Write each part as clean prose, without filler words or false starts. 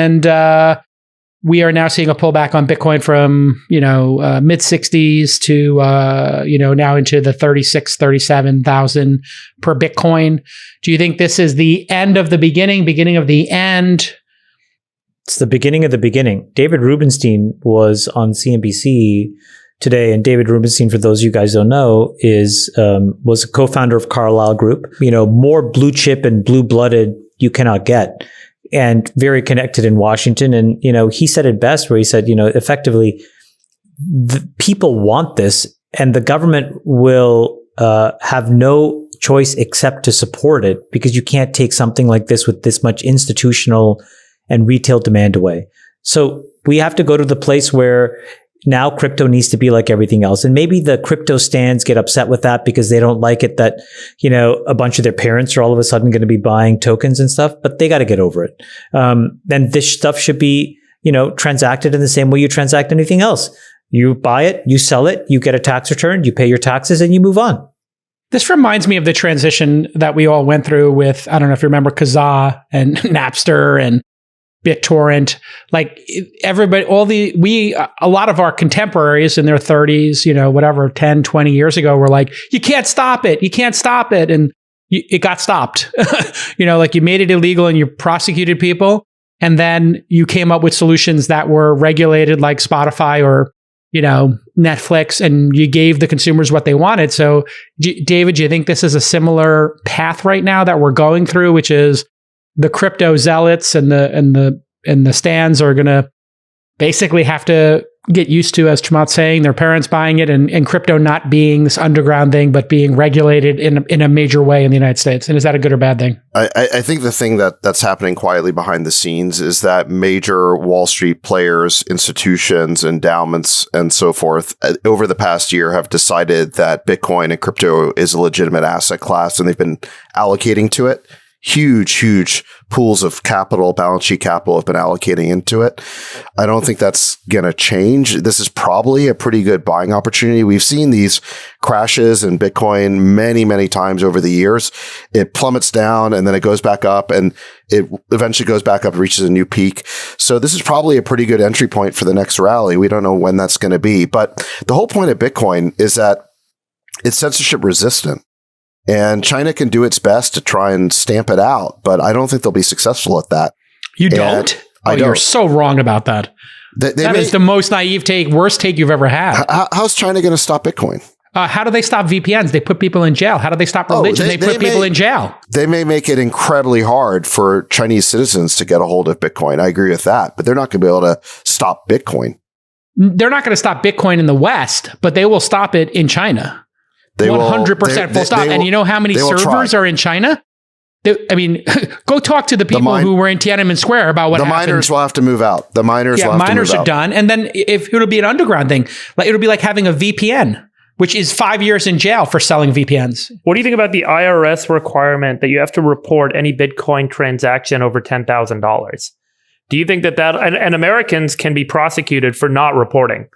And we are now seeing a pullback on Bitcoin from, mid 60s to, now into the 37,000 per Bitcoin. Do you think this is the end of the beginning of the end? It's the beginning of the beginning. David Rubenstein was on CNBC today, and David Rubenstein, for those of you guys don't know, was a co-founder of Carlyle Group. More blue chip and blue blooded you cannot get, and very connected in Washington. And he said it best, where he said, effectively, the people want this, and the government will have no choice except to support it, because you can't take something like this with this much institutional and retail demand away. So we have to go to the place where now crypto needs to be like everything else. And maybe the crypto stands get upset with that because they don't like it that, a bunch of their parents are all of a sudden going to be buying tokens and stuff, but they got to get over it. Then this stuff should be, transacted in the same way you transact anything else. You buy it, you sell it, you get a tax return, you pay your taxes, and you move on. This reminds me of the transition that we all went through with, I don't know if you remember Kazaa and Napster and BitTorrent. Like everybody, a lot of our contemporaries in their 30s, 10, 20 years ago were like, you can't stop it. You can't stop it. And it got stopped. Like you made it illegal and you prosecuted people. And then you came up with solutions that were regulated like Spotify or, Netflix, and you gave the consumers what they wanted. So David, do you think this is a similar path right now that we're going through, which is the crypto zealots and the stands are going to basically have to get used to, as Chamath's saying, their parents buying it and crypto not being this underground thing, but being regulated in a major way in the United States? And is that a good or bad thing? I think the thing that's happening quietly behind the scenes is that major Wall Street players, institutions, endowments, and so forth over the past year have decided that Bitcoin and crypto is a legitimate asset class, and they've been allocating to it. Huge pools of capital, balance sheet capital have been allocating into it. I don't think that's going to change. This is probably a pretty good buying opportunity. We've seen these crashes in Bitcoin many times over the years. It plummets down and then it goes back up, and it eventually goes back up and reaches a new peak. So this is probably a pretty good entry point for the next rally. We don't know when that's going to be. But the whole point of Bitcoin is that it's censorship resistant. And China can do its best to try and stamp it out, but I don't think they'll be successful at that. You don't? I don't. You're so wrong about that. That is the most naive take, worst take you've ever had. How's China going to stop Bitcoin? How do they stop VPNs? They put people in jail. How do they stop religion? They put people in jail. They may make it incredibly hard for Chinese citizens to get a hold of Bitcoin. I agree with that, but they're not going to be able to stop Bitcoin. They're not going to stop Bitcoin in the West, but they will stop it in China. 100% full stop. And you know how many servers are in China? Go talk to the people who were in Tiananmen Square about what happened. The miners will have to move out. The miners will have to move out. Miners are done. And then if it'll be an underground thing, like it'll be like having a VPN, which is 5 years in jail for selling VPNs. What do you think about the IRS requirement that you have to report any Bitcoin transaction over $10,000? Do you think that and Americans can be prosecuted for not reporting,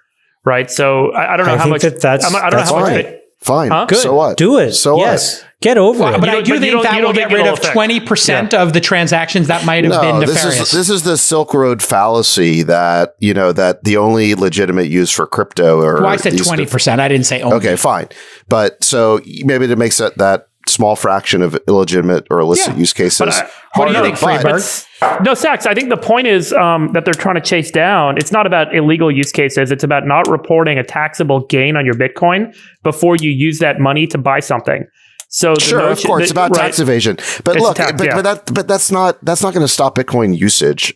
right? So I don't know how much. Fine. Huh? Good. So what? Do it. So yes. What? Get over it. But I do think that will get rid of 20% of the transactions that might have been nefarious. This is the Silk Road fallacy that, that the only legitimate use for crypto are. Well, I said 20%. I didn't say only. Okay, fine. But so maybe it makes that small fraction of illegitimate or illicit use cases. What do you think, Friedberg? No, Sachs, I think the point is that they're trying to chase down. It's not about illegal use cases. It's about not reporting a taxable gain on your Bitcoin before you use that money to buy something. So sure, of course, it's about tax evasion. But look, but that's not going to stop Bitcoin usage.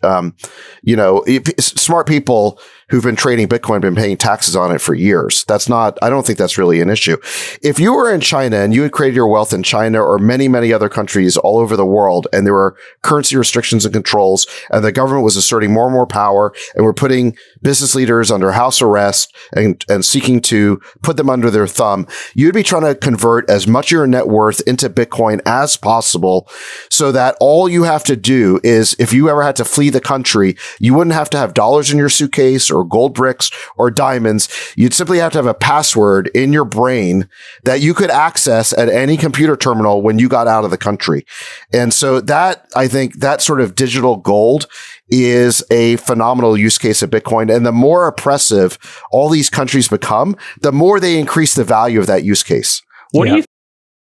Smart people who've been trading Bitcoin have been paying taxes on it for years. I don't think that's really an issue. If you were in China and you had created your wealth in China or many other countries all over the world, and there were currency restrictions and controls, and the government was asserting more and more power, and we're putting business leaders under house arrest and seeking to put them under their thumb, you'd be trying to convert as much of your net worth into Bitcoin as possible, so that all you have to do is, if you ever had to flee the country, you wouldn't have to have dollars in your suitcase or gold bricks or diamonds. You'd simply have to have a password in your brain that you could access at any computer terminal when you got out of the country. And so I think that sort of digital gold is a phenomenal use case of Bitcoin. And the more oppressive all these countries become, the more they increase the value of that use case. What do you